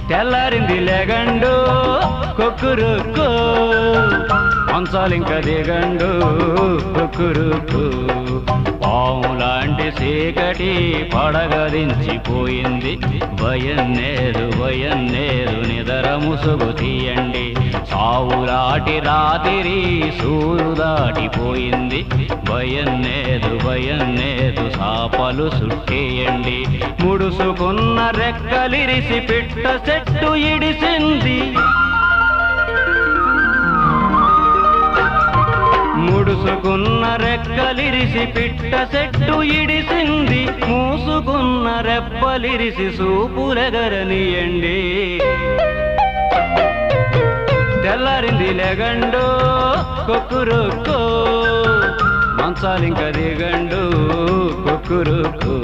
తెల్లారింది లేగండు కొక్కురుకు మంచాలింక దిగండు కొక్కురుకు పాములాంటి చీకటి పడగదించిపోయింది భయం లేదు నిదర ముసుగు తీయండి సావులాటి రాత్రి సూరు దాటిపోయింది భయం లేదు సాపలు సుట్టేయండి ముడుసుకున్న రెక్కలిరిసి పిట్ట చెట్టు ఇడిసింది ముడుసుకున్న రెక్కలిరిసి పిట్ట చెట్టు ఇడిసింది మూసుకున్న రెప్పలిరిసి సూపులెగరనియండి తెల్లారింది లేగండు కొక్కురుకు మంచాలింక దిగండు కొక్కురుకు